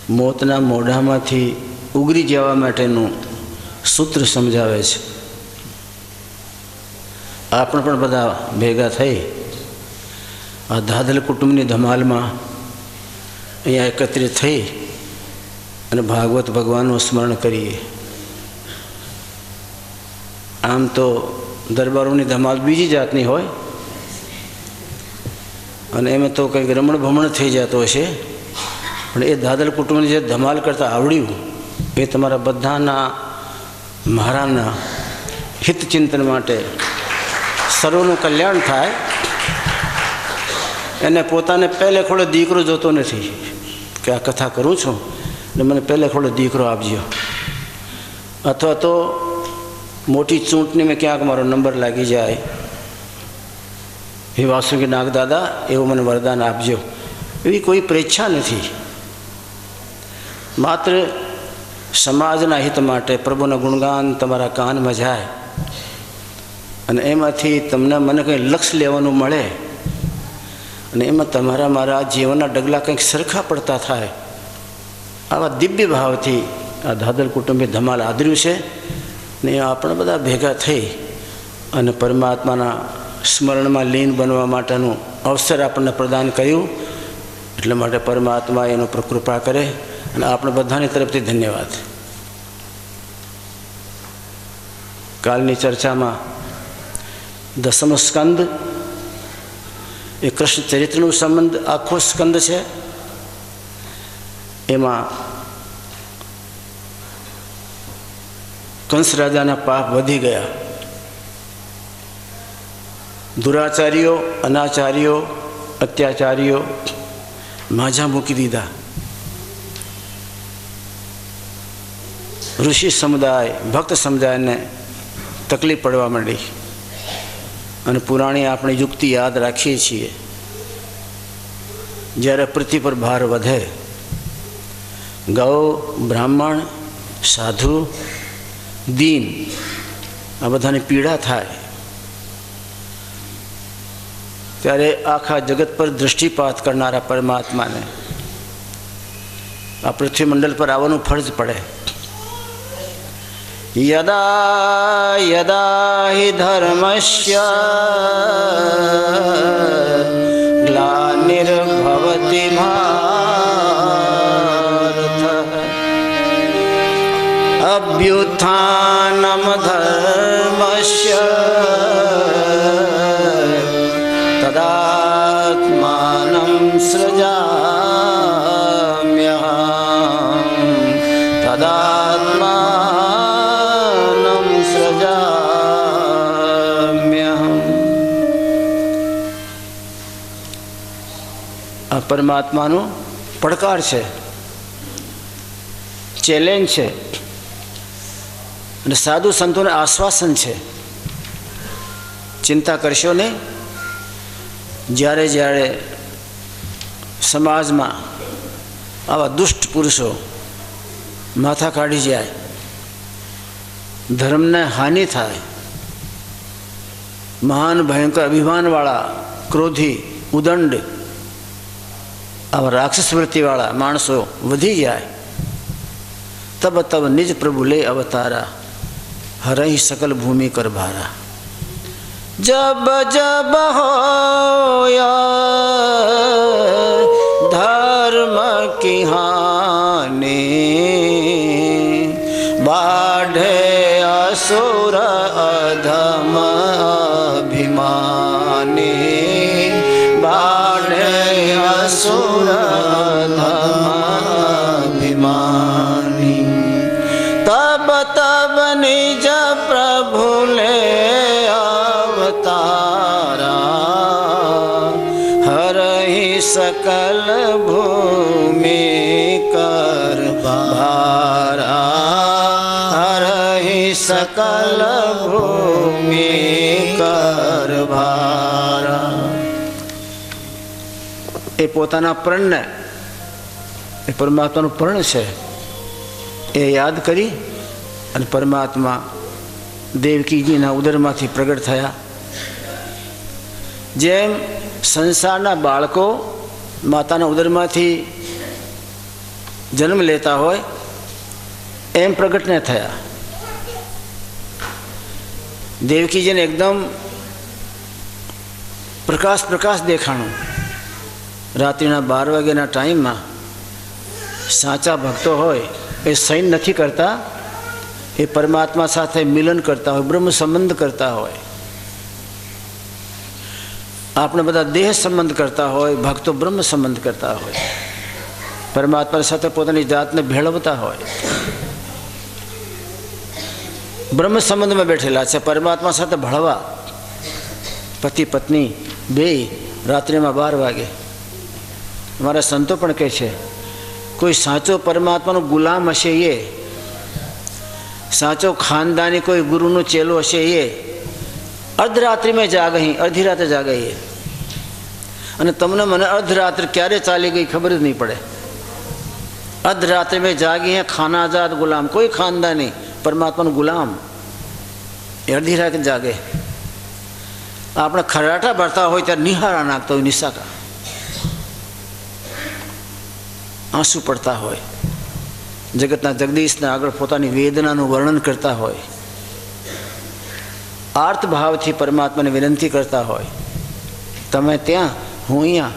મોતના મોઢામાંથી ઉગરી જવા માટેનું સૂત્ર સમજાવે છે. આપણે પણ બધા ભેગા થઈ આ ધાધલ કુટુંબની ધમાલમાં અહીંયા એકત્રિત થઈ અને ભાગવત ભગવાનનું સ્મરણ કરીએ. આમ તો દરબારોની ધમાલ બીજી જાતની હોય અને એમાં તો કંઈક રમણ ભમણ થઈ જતો હશે, પણ એ ધાધલ કુટુંબની જે ધમાલ કરતાં આવડ્યું એ તમારા બધાના મહારાજના હિતચિંતન માટે સર્વનું કલ્યાણ થાય. એને પોતાને પહેલે ખોળે દીકરો જોતો નથી કે આ કથા કરું છું ને મને પહેલે ખોળે દીકરો આપજો, અથવા તો મોટી ચૂંટણીમાં ક્યાંક મારો નંબર લાગી જાય, હે વાસુકી નાગદાદા એવું મને વરદાન આપજો, એવી કોઈ પ્રેચ્છા નથી. માત્ર સમાજના હિત માટે પ્રભુના ગુણગાન તમારા કાનમાં જાય અને એમાંથી તમને મને કંઈ લક્ષ્ય લેવાનું મળે અને એમાં તમારા મારા જીવનના ડગલા કંઈક સરખા પડતા થાય, આવા દિવ્ય ભાવથી આ ધાધલ કુટુંબે ધમાલ આદર્યું છે ને આપણે બધા ભેગા થઈ અને પરમાત્માના સ્મરણમાં લીન બનવા માટેનું અવસર આપણને પ્રદાન કર્યું. એટલા માટે પરમાત્મા એનો પર કૃપા કરે અને આપણે બધાની તરફથી ધન્યવાદ. કાલની ચર્ચામાં 10મો સ્કંદ એ કૃષ્ણ ચરિત્રનો સંબંધ આખો સ્કંદ છે. એમાં કંસ રાજાના પાપ વધી ગયા, દુરાચારીઓ અનાચારીઓ અત્યાચારીઓ માઝા મૂકી દીધા, ઋષિ સમુદાય ભક્ત સમુદાયને તકલીફ પડવા માંડી. અને પુરાણી આપણી યુક્તિ યાદ રાખીએ છીએ, જ્યારે પૃથ્વી પર ભાર વધે, ગૌ બ્રાહ્મણ સાધુ દીન આ બધાની પીડા થાય, ત્યારે આખા જગત પર દૃષ્ટિપાત કરનારા પરમાત્માને આ પૃથ્વી મંડળ પર આવવાનું ફરજ પડે. યદા યદા હિ ધર્મસ્ય ગ્લાનિર્ભવતિ ભારત અભ્યુત્થાનમ ધર્મસ્ય તદાત્માનં સૃજામ્યહં તદાત્માનં સૃજામ્યહં. આ પરમાત્માનો પડકાર છે, ચેલેન્જ છે અને સાધુ સંતોને આશ્વાસન છે. ચિંતા કરશો નહીં. જ્યારે જ્યારે સમાજમાં આવા દુષ્ટ પુરુષો માથા કાઢી જાય, ધર્મને હાનિ થાય, મહાન ભયંકર અભિમાનવાળા ક્રોધી ઉદંડ આવા રાક્ષસ વૃત્તિવાળા માણસો વધી જાય, તબ તબ નિજ પ્રભુ લે અવતારા હરઈ સકલ ભૂમિ કર ભારા. जब जब होया धर्म की हानि बाढ़े असुर अधम अभिमानी बाढ़े असुर अधम अभिमानी तब तब निज प्रभु ले सकल भूमि कर भारा हरहि सकल भूमि कर भारा. એ પોતાના પ્रणને એ પરમાત્માનું પ્રણ છે એ યાદ કરી અને પરમાત્મા દેવકીજીના ઉદરમાંથી પ્રગટ થયા. જેમ સંસારના બાળકો માતાના ઉદરમાંથી જન્મ લેતા હોય એમ પ્રગટ ન થયા. દેવકીજીને એકદમ પ્રકાશ દેખાણું. રાત્રિના 12 વાગ્યાના ટાઈમમાં સાચા ભક્તો હોય એ સૈન નથી કરતા, એ પરમાત્મા સાથે મિલન કરતા હોય, બ્રહ્મ સંબંધ કરતા હોય. આપણે બધા દેહ સંબંધ કરતા હોય, ભક્તો બ્રહ્મ સંબંધ કરતા હોય, પરમાત્મા સાથે પોતાની જાતને ભેળવતા હોય. બ્રહ્મ સંબંધમાં બેઠેલા છે, પરમાત્મા સાથે ભળવા. પતિ પત્ની બે રાત્રિમાં 12 વાગે. અમારા સંતો પણ કહે છે, કોઈ સાચો પરમાત્માનો ગુલામ હશે, એ સાચો ખાનદાની કોઈ ગુરુનો ચેલો હશે, એ અર્ધરાત્રિમાં જાગે, અડધી રાતે જાગે. અને તમને મને અર્ધરાત્રિ ક્યારે ચાલી ગઈ ખબર જ નહીં પડે. અર્ધરાત્रि में जागी हैं खाना आजाद गुलाम, कोई खानदानी परमात्मा गुलाम એ અડધી રાતે જાગે. આપણે ખરાટા ભરતા હોય ત્યારે નિહાળા નાખતા હોય, નિશાકા આંસુ પડતા હોય, જગતના જગદીશને આગળ પોતાની વેદનાનું વર્ણન કરતા હોય, આર્ત ભાવથી પરમાત્માને વિનંતી કરતા હોય, તમે ત્યાં હું અહીંયા.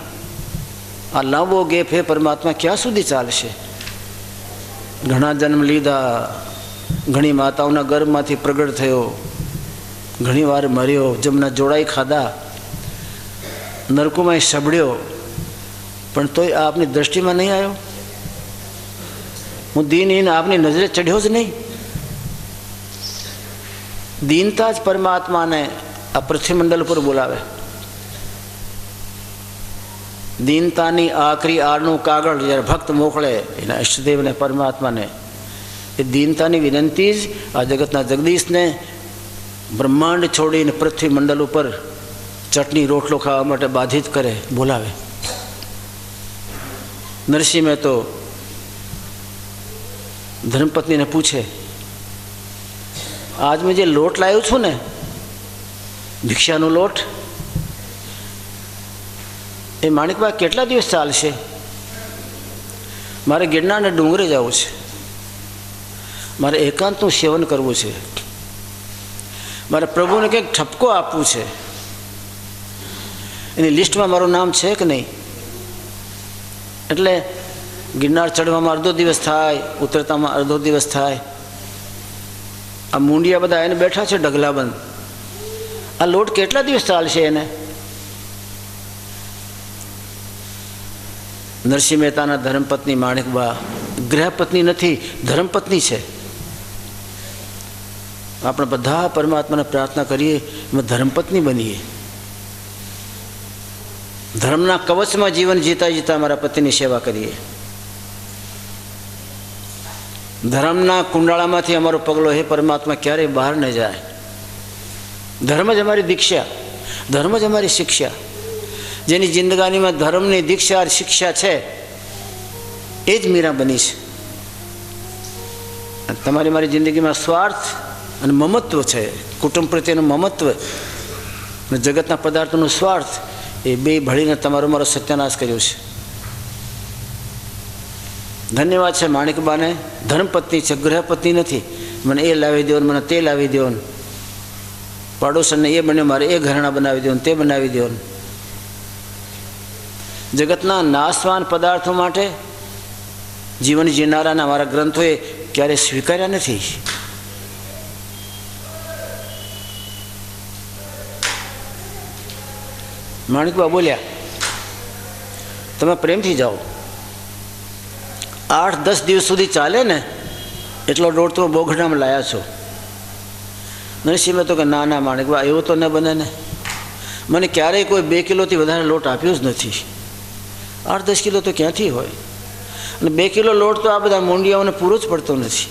આ લાંબો ગેપ હે પરમાત્મા ક્યાં સુધી ચાલશે? ઘણા જન્મ લીધા, ઘણી માતાઓના ગર્ભમાંથી પ્રગટ થયો, ઘણી વાર મર્યો, જમના જોડાઈ ખાધા, નરકોમાં સબડ્યો, પણ તોય આપની દ્રષ્ટિમાં નહીં આવ્યો. હું દીનહીન આપની નજરે ચઢ્યો જ નહીં. દીનતા જ પરમાત્માને આ પૃથ્વીમંડળ ઉપર બોલાવે. દીનતાની આખરી આરનું કાગળ જ્યારે ભક્ત મોકલે એના ઈષ્ટદેવને, પરમાત્માને, એ દીનતાની વિનંતી જ આ જગતના જગદીશને બ્રહ્માંડ છોડીને પૃથ્વી મંડળ ઉપર ચટણી રોટલો ખાવા માટે બાધિત કરે, બોલાવે. નરસિંહ મહેતો ધર્મપત્નીને પૂછે, આજ મેં જે લોટ લાવ્યો છું ને, ભિક્ષાનો લોટ, એ માણિકબા કેટલા દિવસ ચાલશે? મારે ગિરનારને ડુંગરે જવું છે, મારે એકાંતનું સેવન કરવું છે, મારે પ્રભુને કંઈક ઠપકો આપવું છે, એની લિસ્ટમાં મારું નામ છે કે નહીં? એટલે ગિરનાર ચડવામાં અડધો દિવસ થાય, ઉતરતામાં અડધો દિવસ થાય. આ મુંડિયા બધા એને બેઠા છે ઢગલાબંધ. આ લોટ કેટલા દિવસ ચાલશે એને? નરસિંહ મહેતાના ધર્મપત્ની માણિકબા ગ્રહપત્ની નથી, ધર્મપત્ની છે. આપણે બધા પરમાત્માને પ્રાર્થના કરીએ એમાં ધર્મપત્ની બનીએ. ધર્મના કવચમાં જીવન જીતા જીતા મારા પતિની સેવા કરીએ. ધર્મના કુંડાળામાંથી અમારો પગલો હે પરમાત્મા ક્યારેય બહાર ન જાય. ધર્મ જ અમારી દીક્ષા, ધર્મ જ અમારી શિક્ષા. જેની જિંદગાનીમાં ધર્મની દીક્ષા શિક્ષા છે એ જ મીરા બની છે. તમારી મારી જિંદગીમાં સ્વાર્થ અને મમત્વ છે, કુટુંબ પ્રત્યેનું મમત્વ અને જગતના પદાર્થોનું સ્વાર્થ, એ બે ભળીને તમારો મારો સત્યાનાશ કર્યો છે. ધન્યવાદ છે માણિકબાને, ધર્મપત્ની છે, ગ્રહપત્ની નથી. મને એ લાવી દો, મને તે લાવી દો, પાડોશનને એ બન્યો, મારે એ ઘરેણા બનાવી દો, તે બનાવી દો. જગતના નાશવાન પદાર્થો માટે જીવન જીવનારાના મારા ગ્રંથોએ ક્યારેય સ્વીકાર્યા નથી. માણિકબા બોલ્યા, તમે પ્રેમથી જાઓ, 8-10 દિવસ સુધી ચાલે ને એટલો લોટ તો બોઘડામાં લાયા છો. નરસિંહ તો કે ના ના માણિકબા, એવું તો ન બને ને. મને ક્યારેય કોઈ 2 કિલોથી વધારે લોટ આપ્યો જ નથી. 8-10 કિલો તો ક્યાંથી હોય? અને 2 કિલો લોટ તો આ બધા મોંડિયાઓને પૂરો જ પડતો નથી.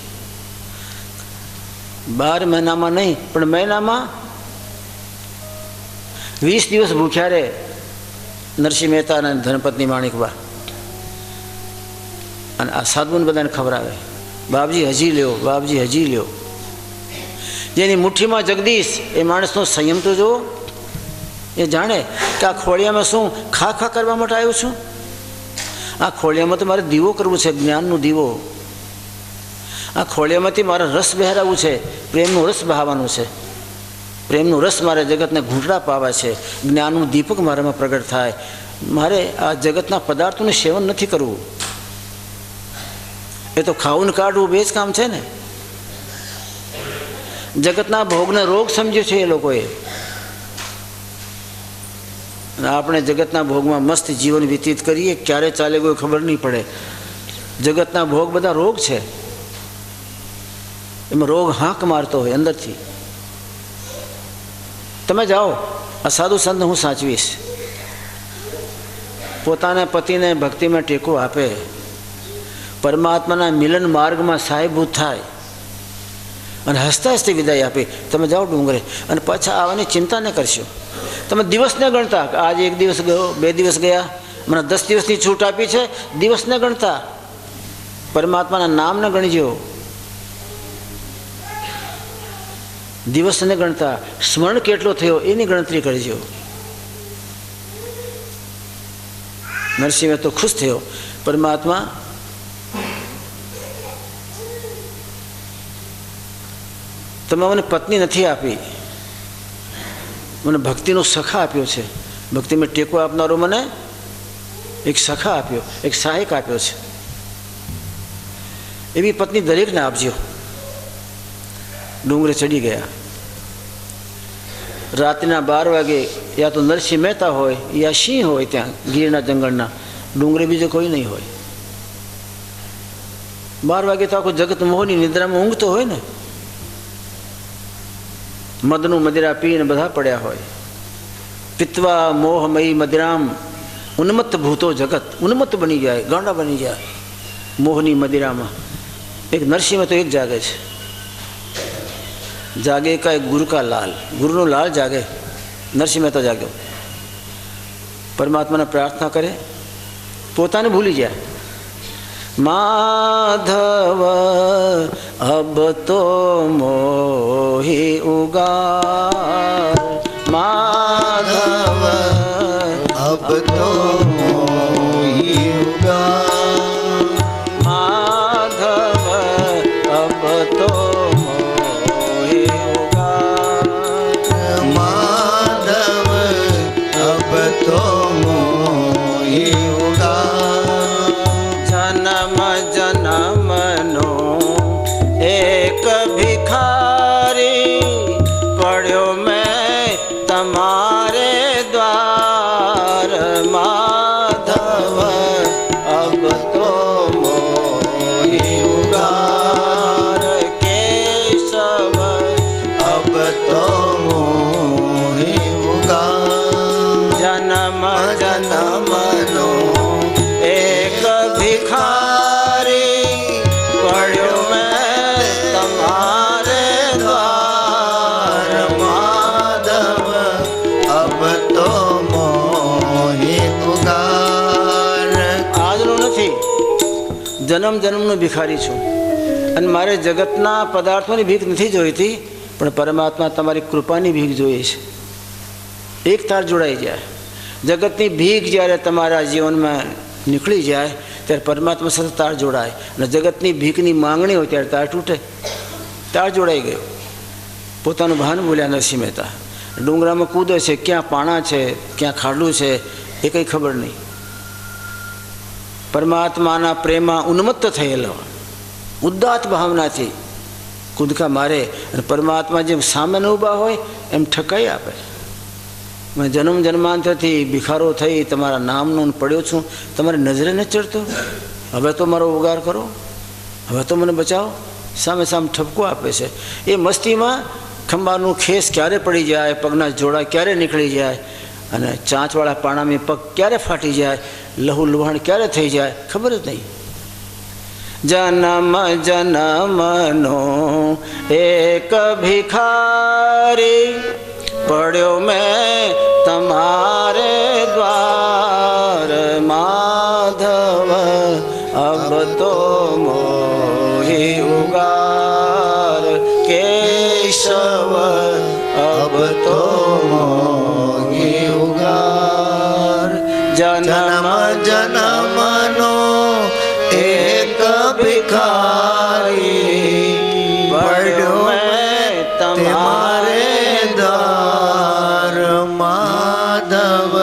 12 મહિનામાં નહીં, પણ મહિનામાં 20 દિવસ ભૂખ્યા રહે નરસિંહ મહેતા અને ધર્મપત્ની માણિકબા. અને આ સાધુને બધાને ખવડાવે, બાપજી હજી લ્યો, બાપજી હજી લ્યો. જેની મુઠ્ઠીમાં જગદીશ, એ માણસનો સંયમ તો જુઓ. એ જાણે કે આ ખોળિયામાં શું ખા ખા કરવા માટે આવ્યો છું. આ ખોળિયામાં તો મારે દીવો કરવું છે, જ્ઞાનનો દીવો. આ ખોળિયામાંથી મારે રસ બહેરાવવું છે, પ્રેમનો રસ બહાવવાનું છે. પ્રેમનો રસ મારે જગતને ઘૂંટડા પાવા છે, જ્ઞાનનું દીપક મારામાં પ્રગટ થાય. મારે આ જગતના પદાર્થોનું સેવન નથી કરવું. એ તો ખાવું ને કાઢવું બે જ કામ છે ને. જગતના ભોગને રોગ સમજ્યો છે એ લોકોએ. આપણે જગતના ભોગમાં મસ્ત જીવન વ્યતીત કરીએ, ક્યારે ચાલે કોઈ ખબર નહીં પડે. જગતના ભોગ બધા રોગ છે. એમાં રોગ હાંક મારતો હોય અંદરથી. તમે જાઓ, આ સાધુ સંત હું સાચવીશ. પોતાના પતિને ભક્તિમાં ટેકો આપે, પરમાત્માના મિલન માર્ગમાં સાહેબભૂત થાય અને હસતા હસતી વિદાય આપે. તમે જાઓ ડુંગરે અને પાછા આવવાની ચિંતા ન કરશો. તમે દિવસને ગણતા, આજે 1 દિવસ ગયો, 2 દિવસ ગયા, મને 10 દિવસની છૂટ આપી છે, દિવસને ગણતા. પરમાત્માના નામને ગણજો, દિવસને ગણતા. સ્મરણ કેટલો થયો એની ગણતરી કરજો. નરસિંહ તો ખુશ થયો. પરમાત્મા તમે મને પત્ની નથી આપી, મને ભક્તિનો સખા આપ્યો છે. ભક્તિમાં ટેકો આપનારો મને એક સખા આપ્યો, એક સહાયક આપ્યો છે. એવી પત્ની દરેકને આપજો. ડુંગરે ચડી ગયા. રાત્રિના 12 વાગે યા તો નરસિંહ મહેતા હોય યા સિંહ હોય ત્યાં ગીરના જંગલના. ડુંગરે બીજો કોઈ નહીં હોય. 12 વાગે તો આખું જગત મોહની નિદ્રામાં ઊંઘતો હોય ને. મદનું મદિરા પીને બધા પડ્યા હોય. પિત્વા મોહમયી મદિરામ ઉન્મત્ત ભૂતો જગત. ઉન્મત્ત બની જાય, ગાંડા બની જાય મોહની મદિરામાં. એક નરસિંહ તો એક જાગે છે. जागे का एक गुरु का लाल, गुरु नो लाल जागे. नरसिंह मेहता जाग्यो. परमात्मा ने प्रार्थना करे, पोताने भूली जाए. माधव अब तो मोही उगार, माधव अब तो मोही उगार, माधव अब तो जन्म जन्मनो भिखारी छूँ અને મારે જગતના પદાર્થોની ભીખ નથી જોઈતી, પણ પરમાત્મા તમારી કૃપાની ભીખ જોઈએ છે. એક તાર જોડાઈ જાય. જગતની ભીખ જ્યારે તમારા જીવનમાં નીકળી જાય ત્યારે પરમાત્મા સાથે તાર જોડાય. અને જગતની ભીખની માંગણી હોય ત્યારે તાર તૂટે. તાર જોડાઈ ગયો. પોતાનું ભાન ભૂલ્યા નરસિંહ મહેતા. ડુંગરામાં કૂદે છે, ક્યાં પાણા છે, ક્યાં ખાડલું છે એ કંઈ ખબર નહીં. પરમાત્માના પ્રેમમાં ઉન્મત્ત થયેલો ઉદાત્ત ભાવનાથી કૂદકા મારે અને પરમાત્મા જેમ સામે ઊભા હોય એમ ઠકાઈ આપે. મેં જન્મ જન્માંતરથી ભિખારો થઈ તમારા નામનો પડ્યો છું, તમારી નજરે ન ચડતો, હવે તો મારો ઉગાર કરો, હવે તો મને બચાવો. સામે સામે ઠપકો આપે છે. એ મસ્તીમાં ખંભાનું ખેસ ક્યારે પડી જાય, પગના જોડા ક્યારે નીકળી જાય અને ચાંચવાળા પાણામાં પગ ક્યારે ફાટી જાય, લહુ લુહાણ ક્યારે થઈ જાય ખબર જ નહીં. જન્મ જન્મનો એક ભિખારી પડ્યો મેં તમારે દ્વાર, માધવ અબ તો મોહી ઉગાર, કેશવ અબ તો મોહી ઉગાર. जन्म जन्मनो एक भिखारी पढ़ो मैं तुम्हारे द्वार माधव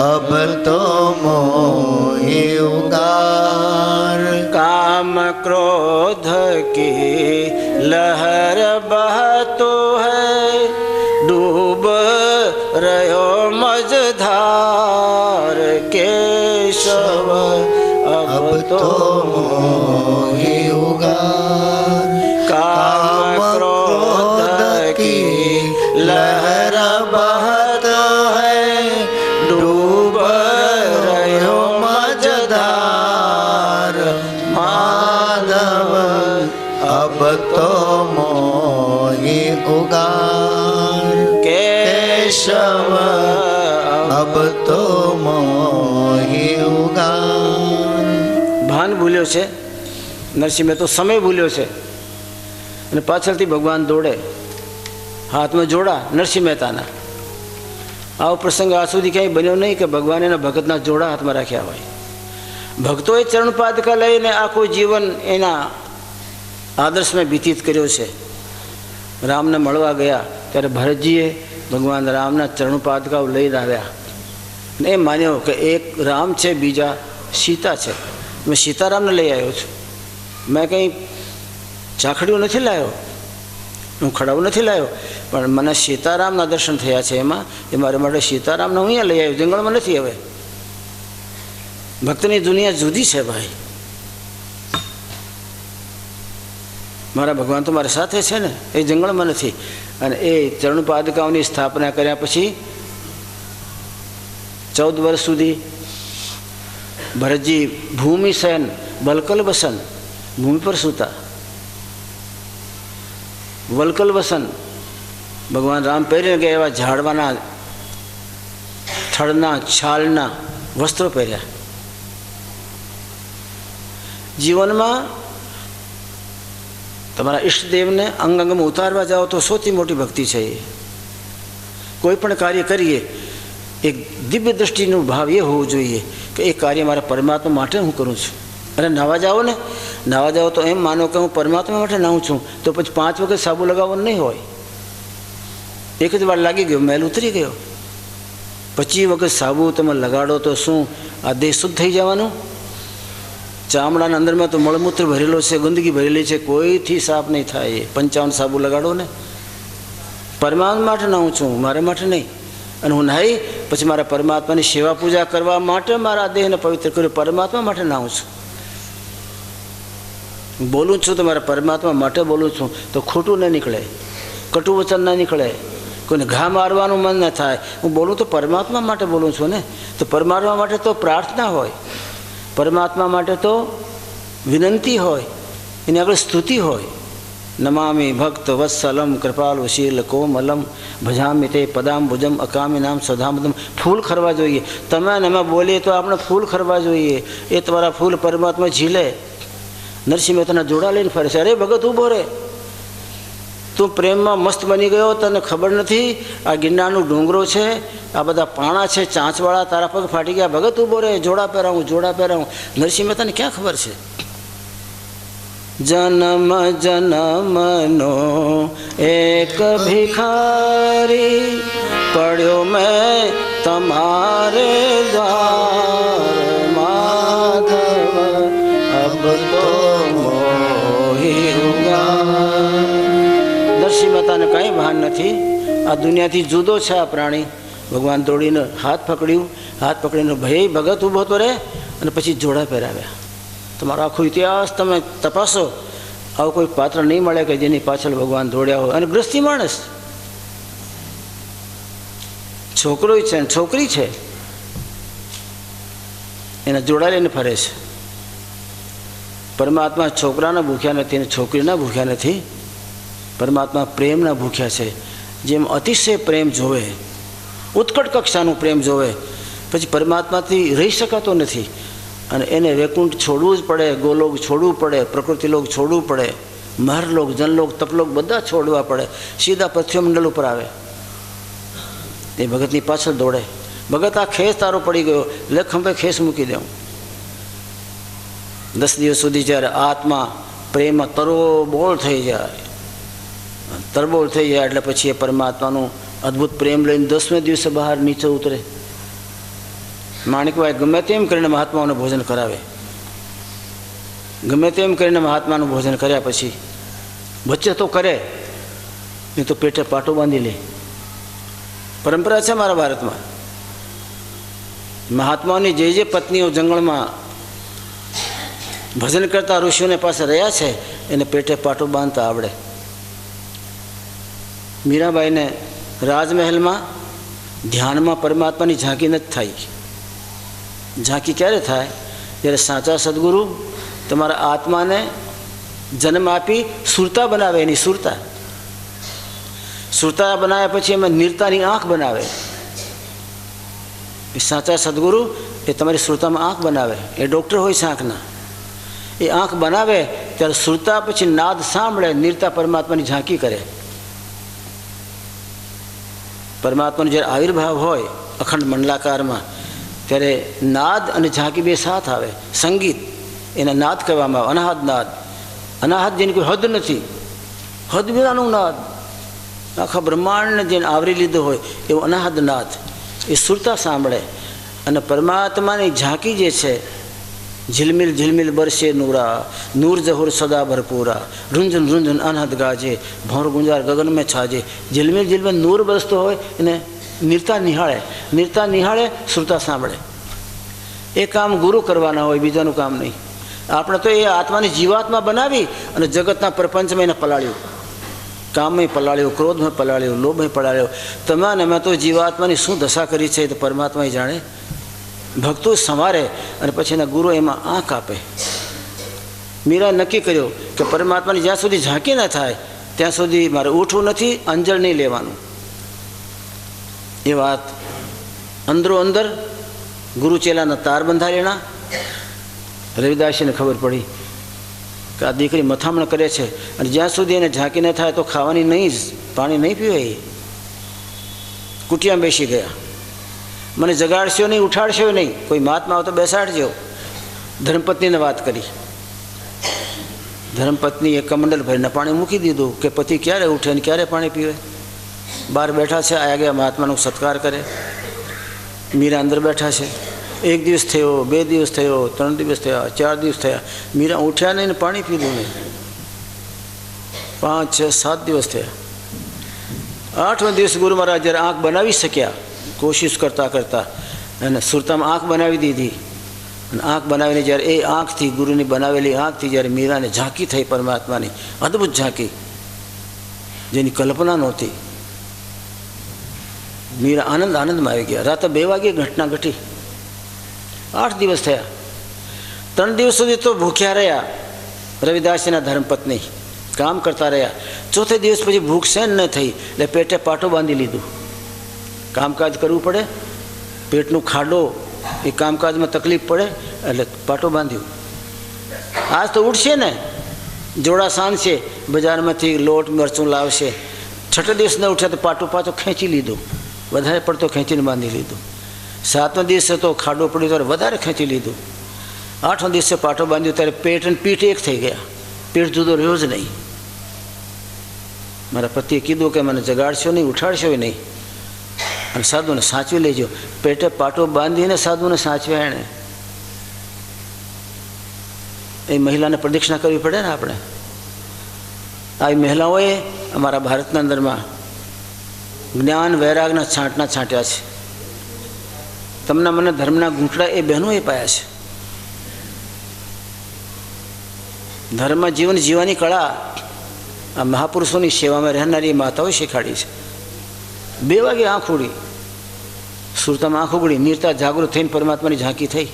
अब तो मोहि उगार। काम क्रोध की लहर बहतो है डूब रहो मझधार केशव अब तो मोहि उगार। काम क्रोध की लहर बहत है डूब रहो मझधार माधव अब तो मोहि उगार। केशव अब तो मोहि उगार। ભાન ભૂલ્યો છે નરસિંહ મહેતો, સમય ભૂલ્યો છે અને પાછળથી ભગવાન દોડે, હાથમાં જોડા નરસિંહ મહેતાના. આવો પ્રસંગ આજ સુધી ક્યાંય બન્યો નહીં કે ભગવાન એના ભગતના જોડા હાથમાં રાખ્યા હોય. ભક્તોએ ચરણપાદકા લઈને આખું જીવન એના આદર્શમાં વ્યતીત કર્યો છે. રામને મળવા ગયા ત્યારે ભરતજીએ ભગવાન રામના ચરણપાદકાઓ લઈને આવ્યા અને એ માન્યો કે એક રામ છે, બીજા સીતા છે. મેં સીતારામને લઈ આવ્યો છું, મેં કંઈ ચાખડીઓ નથી લાવ્યો, હું ખડાવું નથી લાવ્યો, પણ મને સીતારામના દર્શન થયા છે એમાં, એ મારા માટે સીતારામને હું અહીંયા લઈ આવ્યો, જંગલમાં નથી. હવે ભક્તની દુનિયા જુદી છે ભાઈ. મારા ભગવાન તો મારી સાથે છે ને, એ જંગલમાં નથી. અને એ ચરણપાદકાઓની સ્થાપના કર્યા પછી 14 વર્ષ સુધી ભરતજી ભૂમિ શયન વલકલ વસન, ભૂમિ પર સૂતા. વલકલ વસન ભગવાન રામ પહેરીને ગયા એવા ઝાડવાના થડના છાલના વસ્ત્રો પહેર્યા. જીવનમાં તમારા ઈષ્ટદેવને અંગ અંગમાં ઉતારવા જાઓ તો સૌથી મોટી ભક્તિ છે. એ કોઈ પણ કાર્ય કરીએ એક દિવ્ય દૃષ્ટિનો ભાવ એ હોવો જોઈએ કે એ કાર્ય મારા પરમાત્મા માટે હું કરું છું. અને નાવા જાઓ ને, નાવા જાઓ તો એમ માનો કે હું પરમાત્મા માટે નાહું છું, તો પછી 5 વખત સાબુ લગાવવાનું નહીં હોય. એક જ વાર લાગી ગયો, મેલ ઉતરી ગયો. 25 વખત સાબુ તમે લગાડો તો શું આ દેહ શુદ્ધ થઈ જવાનું? ચામડાના અંદરમાં તો મળમૂત્ર ભરેલો છે, ગંદકી ભરેલી છે, કોઈથી સાફ નહીં થાય. 55 સાબુ લગાડો ને. પરમાત્મા માટે નાહું છું, મારા માટે નહીં. અને હું નાહી પછી મારા પરમાત્માની સેવા પૂજા કરવા માટે મારા દેહને પવિત્ર કર્યો, પરમાત્મા માટે નાહું છું. બોલું છું તો મારા પરમાત્મા માટે બોલું છું, તો ખોટું ન નીકળે, કટુ વચન ન નીકળે, કોઈને ઘા મારવાનું મન ન થાય. હું બોલું તો પરમાત્મા માટે બોલું છું ને. તો પરમાત્મા માટે તો પ્રાર્થના હોય, પરમાત્મા માટે તો વિનંતી હોય, એની આગળ સ્તુતિ હોય. નમામિ ભક્ત વત્સલમ કૃપાલુ શીલ કોમલમ ભજામિ તે પદામ્બુજમ અકામી નામ સદામદમ. ફૂલ ખરવા જોઈએ. તમે અને અમે બોલીએ તો આપણે ફૂલ ખરવા જોઈએ. એ તમારા ફૂલ પરમાત્મા ઝીલે. નરસિંહ મહેતાના જોડા લઈને ફરે છે. અરે ભગત ઊભો રે, તું પ્રેમમાં મસ્ત બની ગયો, તને ખબર નથી આ ગિરનારનું ડુંગરો છે, આ બધા પાણા છે ચાંચવાળા, તારા પગ ફાટી ગયા. ભગત ઊભો રે, જોડા પહેરાવું, જોડા પહેરાવું. નરસિંહ મહેતાને ક્યાં ખબર છે? જન્મ જન્મનો એક ભિખારી પડ્યો મેં તમારે દ્વાર માધવ અબ તો મોહી ઉગાર. નરસિંહ મહેતાને કાંઈ ભાન નથી, આ દુનિયાથી જુદો છે આ પ્રાણી. ભગવાન દોડીને હાથ પકડ્યું, હાથ પકડીને ભાઈ ભગત ઊભો તો રહે, અને પછી જોડા પહેરાવ્યા. તમારો આખો ઇતિહાસ તમે તપાસો, આવું કોઈ પાત્ર નહીં મળે કે જેની પાછળ ભગવાન દોડ્યા હોય. અને ગ્રસ્તી માણસ, છોકરો છે છોકરી છે, એના જોડા લઈને ફરે છે. પરમાત્મા છોકરાના ભૂખ્યા નથી અને છોકરીના ભૂખ્યા નથી. પરમાત્મા પ્રેમના ભૂખ્યા છે. જેમ અતિશય પ્રેમ જોવે, ઉત્કટ કક્ષાનું પ્રેમ જોવે, પછી પરમાત્માથી રહી શકાતો નથી. અને એને વૈકુંઠ છોડવું જ પડે, ગોલોક છોડવું પડે, પ્રકૃતિલોક છોડવું પડે, મહરલોક, જનલોક, તપલોક બધા છોડવા પડે, સીધા પૃથ્વી મંડળ ઉપર આવે. એ ભગતની પાછળ દોડે. ભગત આ ખેસ તારો પડી ગયો, લે ખંભે ખેસ મૂકી દઉં. 10 દિવસ સુધી જ્યારે આત્મા પ્રેમમાં તરબોળ થઈ જાય, તરબોળ થઈ જાય એટલે પછી એ પરમાત્માનું અદ્ભુત પ્રેમ લઈને 10મે દિવસે બહાર નીચે ઉતરે. માણિકભાઈ ગમે તેમ કરીને મહાત્માઓને ભોજન કરાવે, ગમે તેમ કરીને મહાત્માનું ભોજન કર્યા પછી વચ્ચે તો કરે, નહીં તો પેટે પાટો બાંધી લે. પરંપરા છે મારા ભારતમાં. મહાત્માઓની જે પત્નીઓ જંગલમાં ભજન કરતા ઋષિઓને પાસે રહ્યા છે એને પેટે પાટો બાંધતા આવડે. મીરાબાઈને રાજમહેલમાં ધ્યાનમાં પરમાત્માની ઝાંકી નથી થઈ. ઝાંકી ક્યારે થાય? જ્યારે સાચા સદગુરુ તમારા આત્માને જન્મ આપી સુરતા બનાવે. એની સુરતા બનાવ્યા પછી એમાં નિરતાની આંખ બનાવે. એ સાચા સદગુરુ એ તમારી સુરતામાં આંખ બનાવે. એ ડૉક્ટર હોય છે આંખના. એ આંખ બનાવે ત્યારે સુરતા પછી નાદ સાંભળે, નિરતા પરમાત્માની ઝાંકી કરે. પરમાત્માનો જ્યારે આવિર્ભાવ હોય અખંડ મંડલાકારમાં ત્યારે નાદ અને ઝાંકી બે સાથ આવે. સંગીત એને નાદ કહેવામાં આવે, અનાહદ નાદ. અનાહદ જેની કોઈ હદ નથી, હદ વિનાનું નાદ, આખા બ્રહ્માંડને જેને આવરી લીધો હોય એવો અનાહદ નાદ. એ સુરતા સાંભળે અને પરમાત્માની ઝાંકી જે છે, ઝિલમિલ ઝિલમિલ બરસે નૂરા, નૂર જહુર સદા ભરપૂરા, રૂંઝન રૂંઝન અનહદ ગાજે, ભોર ગુંજાર ગગન મેં છાજે. ઝિલમિલ ઝિલમિલ નૂર બરસતો હોય એને નિરતા નિહાળે, નિરતા નિહાળે, સુરતા સાંભળે. એ કામ ગુરુ કરવાના હોય, બીજાનું કામ નહીં. આપણે તો એ આત્માની જીવાત્મા બનાવી અને જગતના પ્રપંચમાં એને પલાળ્યું. કામમાં પલાળ્યો, ક્રોધમાં પલાળ્યો, લોભમાં પલાળ્યો. તમારે મેં તો જીવાત્માની શું દશા કરી છે તો પરમાત્મા જાણે. ભક્તો સંવારે અને પછી એના ગુરુ એમાં આંખ આપે. મીરા નક્કી કર્યો કે પરમાત્માની જ્યાં સુધી ઝાંકી ન થાય ત્યાં સુધી મારે ઉઠવું નથી, અંજળ નહીં લેવાનું. એ વાત અંદરો અંદર ગુરુ ચેલાના તાર બંધારેણા. રવિદાસીને ખબર પડી કે આ દીકરી મથામણ કરે છે અને જ્યાં સુધી એને ઝાંકી ન થાય તો ખાવાની નહીં, પાણી નહીં પીવે. કુટિયામાં બેસી ગયા. મને જગાડશો નહીં, ઉઠાડશો નહીં, કોઈ મહાત્મા આવે તો બેસાડજો. ધર્મપત્નીને વાત કરી. ધર્મપત્નીએ કમંડલ ભરીને પાણી મૂકી દીધું કે પતિ ક્યારે ઉઠે અને ક્યારે પાણી પીવે. બહાર બેઠા છે, આયા ગયા મહાત્માનો સત્કાર કરે. મીરા અંદર બેઠા છે. 1 દિવસ થયો, 2 દિવસ થયો, 3 દિવસ થયા, 4 દિવસ થયા. મીરા ઉઠ્યા નહીં ને પાણી પીધું નહીં. 5, 6, 7 દિવસ થયા. 8મા દિવસ ગુરુ મહારાજ જ્યારે આંખ બનાવી શક્યા, કોશિશ કરતાં કરતાં અને સુરતામાં આંખ બનાવી દીધી. અને આંખ બનાવીને જ્યારે એ આંખથી, ગુરુની બનાવેલી આંખથી જ્યારે મીરાને ઝાંકી થઈ પરમાત્માની, અદ્ભુત ઝાંકી જેની કલ્પના નહોતી. મીરા આનંદમાં આવી ગયા. રાતે 2 વાગે ઘટના ઘટી. 8 દિવસ થયા. 3 દિવસ સુધી તો ભૂખ્યા રહ્યા રવિદાસજીના ધર્મપત્ની, કામ કરતા રહ્યા. 4થે દિવસ પછી ભૂખ સહન ન થઈ એટલે પેટે પાટો બાંધી લીધું. કામકાજ કરવું પડે, પેટનું ખાડો, એ કામકાજમાં તકલીફ પડે એટલે પાટો બાંધ્યું. આજ તો ઉઠશે ને, જોડા સાંજશે, બજારમાંથી લોટ મરચું લાવશે. 6 દિવસ ન ઉઠ્યા તો પાટો પાછો ખેંચી લીધું, વધારે પડતો ખેંચીને બાંધી લીધું. 7મા દિવસે તો ખાડો પડ્યો ત્યારે વધારે ખેંચી લીધું. 8મા દિવસે પાટો બાંધ્યો ત્યારે પેટ અને પીઠ એક થઈ ગયા. પેટ જુદો રહ્યો જ નહીં. મારા પતિએ કીધું કે મને જગાડશો નહીં, ઉઠાડશો નહીં અને સાધુને સાચવી લેજો. પેટે પાટો બાંધીને સાધુને સાચવ્યા. એણે એ મહિલાને પ્રદક્ષિણા કરવી પડે ને આપણે. આ મહિલાઓએ અમારા ભારતના અંદરમાં જ્ઞાન વૈરાગના છાંટના છાંટ્યા છે. તમને મને ધર્મના ઘૂંટડા એ બહેનોએ પાયા છે. ધર્મમાં જીવન જીવવાની કળા આ મહાપુરુષોની સેવામાં રહેનારી માતાઓએ શીખાડી છે. 2 વાગે આંખ ઉડી, સુરતામાં આંખ ઉગડી, નિરતા જાગૃત થઈને પરમાત્માની ઝાંકી થઈ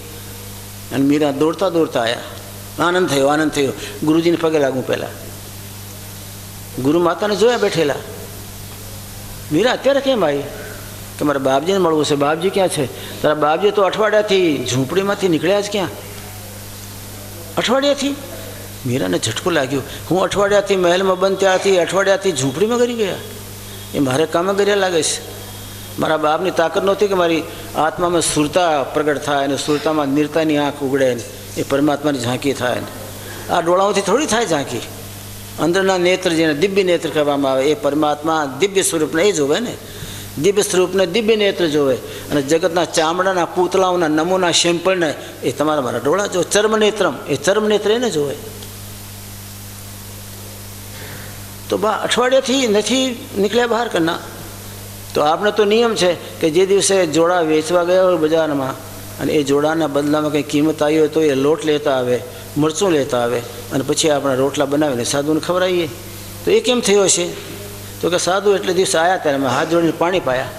અને મીરા દોડતા દોડતા આવ્યા. આનંદ થયો, આનંદ થયો. ગુરુજીને પગે લાગવું પહેલાં. ગુરુ માતાને જોયા બેઠેલા. મીરા અત્યારે કેમ આવી? કે મારા બાપજીને મળવું છે. બાપજી ક્યાં છે? તારા બાપજી તો અઠવાડિયાથી ઝૂંપડીમાંથી નીકળ્યા જ ક્યાં? અઠવાડિયાથી? મીરાને ઝટકો લાગ્યો. હું અઠવાડિયાથી મહેલમાં બંધ ત્યાંથી અઠવાડિયાથી ઝૂંપડીમાં કરી ગયા. એ મારે કામે કર્યા લાગે છે. મારા બાપની તાકાત નહોતી કે મારી આત્મામાં સુરતા પ્રગટ થાય અને સુરતામાં નિરતાની આંખ ઉગડે ને એ પરમાત્માની ઝાંકી થાય ને આ ડોળાઓથી થોડી થાય ઝાંકી. અંદરના નેત્ર જેને દિવ્ય નેત્ર કહેવામાં આવે એ પરમાત્મા દિવ્ય સ્વરૂપને એ જોવે ને, દિવ્ય સ્વરૂપને દિવ્ય નેત્ર જોવે. અને જગતના ચામડાના પૂતળાઓના નમૂના સેમ્પલને એ તમારા મારા ડોળા જો ચર્મનેત્રમ, એ ચર્મનેત્ર એને જોવે. તો બા અઠવાડિયાથી નથી નીકળ્યા બહાર કરના. તો આપણે તો નિયમ છે કે જે દિવસે જોડા વેચવા ગયા હોય બજારમાં અને એ જોડાના બદલામાં કંઈ કિંમત આવી હોય તો એ લોટ લેતા આવે, મરચું લેતા આવે અને પછી આપણે રોટલા બનાવીને સાધુને ખવડાવીએ. તો એ કેમ થયો છે? તો કે સાધુ એટલે દિવસે આવ્યા ત્યારે મેં હાથ જોડીને પાણી પાયા,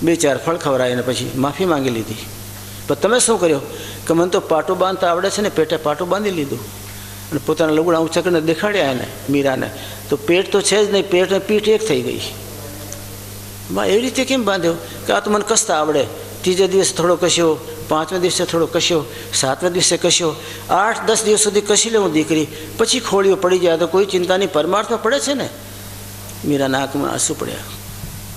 2-4 ફળ ખવડાવીને પછી માફી માંગી લીધી. પણ તમે શું કર્યો કે મને તો પાટું બાંધતા આવડે છે ને, પેટે પાટું બાંધી લીધું અને પોતાના લગુડા ઊંચા કરીને દેખાડ્યા એને મીરાને. તો પેટ તો છે જ નહીં, પેટ અને પીઠ એક થઈ ગઈ. બા એવી રીતે કેમ બાંધ્યો કે આ તો મને કસતા આવડે. 3 દિવસે થોડો કશ્યો, 5મા દિવસે થોડો કશ્યો, 7મા દિવસે કશ્યો, 8-10 દિવસ સુધી કશી લેવું દીકરી, પછી ખોળીઓ પડી જાય તો કોઈ ચિંતા નહીં, પરમાર્થમાં પડે છે ને. મીરાના આંખમાં આંસુ પડ્યા.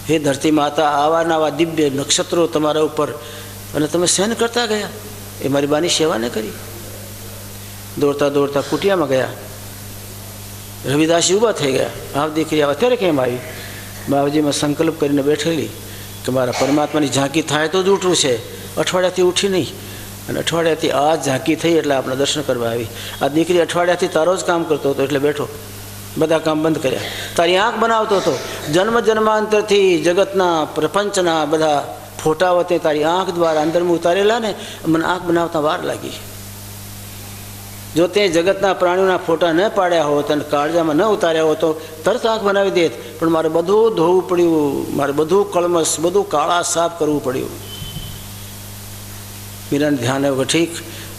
હે ધરતી માતા, આવા નવા દિવ્ય નક્ષત્રો તમારા ઉપર અને તમે સહન કરતા ગયા, એ મારી બાની સેવા ન કરી. દોડતા દોડતા કુટિયામાં ગયા. રવિદાસજી ઊભા થઈ ગયા. આવ દીકરી આવ અત્યારે કેમ આવી? બાબાજીમાં સંકલ્પ કરીને બેઠેલી કે મારા પરમાત્માની ઝાંકી થાય તો જ ઉઠવું છે, અઠવાડિયાથી ઉઠી નહીં. અને અઠવાડિયાથી આ ઝાંકી થઈ એટલે આપણે દર્શન કરવા આવી. આ દીકરી અઠવાડિયાથી તારો જ કામ કરતો હતો એટલે બેઠો, બધા કામ બંધ કર્યા. તારી આંખ બનાવતો હતો. જન્મ જન્માંતરથી જગતના પ્રપંચના બધા ફોટાઓ તે તારી આંખ દ્વારા અંદરમાં ઉતારેલા ને, મને આંખ બનાવતા વાર લાગી. જો તે જગતના પ્રાણીઓના ફોટા ન પાડ્યા હોત અને કાળજામાં ન ઉતાર્યા હોત તો તરત આંખ બનાવી દેત. પણ મારે બધું ધોવું પડ્યું, મારે બધું કળમસ, બધું કાળા સાફ કરવું પડ્યું. મીરાને ધ્યાન આવ્યું કે ઠીક,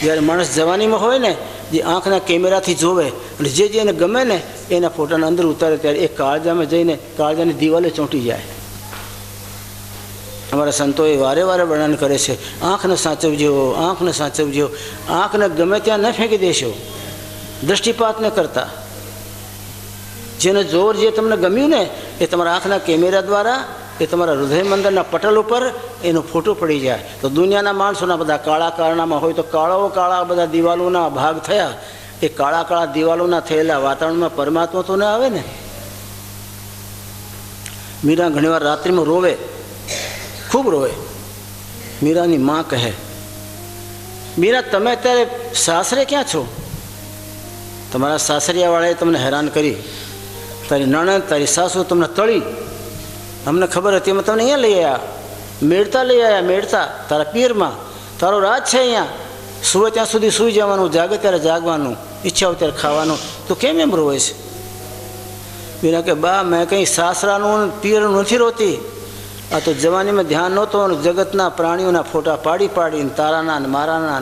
જ્યારે માણસ જવાનીમાં હોય ને, જે આંખના કેમેરાથી જોવે અને જે એને ગમે ને એના ફોટાને અંદર ઉતારે ત્યારે એ કાળજામાં જઈને કાળજાની દિવાલે ચોંટી જાય. અમારા સંતોએ વારે વારે વર્ણન કરે છે, આંખને સાચવજો, આંખને સાચવજો, આંખને ગમે ત્યાં ન ફેંકી દેશો, દૃષ્ટિપાત ન કરતા. જેને જોર જે તમને ગમ્યું ને એ તમારા આંખના કેમેરા દ્વારા એ તમારા હૃદય મંદિરના પટલ ઉપર એનો ફોટો પડી જાય. તો દુનિયાના માણસોના બધા કાળા કારણામાં હોય તો કાળા બધા દિવાલોના ભાગ થયા. એ કાળા દિવાલોના થયેલા વાતાવરણમાં પરમાત્મા તો ન આવે ને. મીરા ઘણીવાર રાત્રિમાં રોવે, ખૂબ રોવે. મીરાની માં કહે, મીરા તમે અત્યારે સાસરે ક્યાં છો? તમારા સાસરિયાવાળાએ તમને હેરાન કરી, તારી નણંદ તારી સાસુ તમને તળી. અમને ખબર હતી, અમે તમને અહીંયા લઈ આવ્યા, મેળતા લઈ આવ્યા, મેળતા તારા પિયરમાં. તારો રાજ છે અહીંયા, સુવે ત્યાં સુધી સૂઈ જવાનું, જાગે ત્યારે જાગવાનું, ઈચ્છા હોય ત્યારે ખાવાનું. તો કેમ એમ રોવે છે? મીરા કે બા મેં કંઈ સાસરાનું પિયરનું નથી રોતી, આ તો જવાનીમાં ધ્યાન નહોતો અને જગતના પ્રાણીઓના ફોટા પાડીને તારાના ને મારાના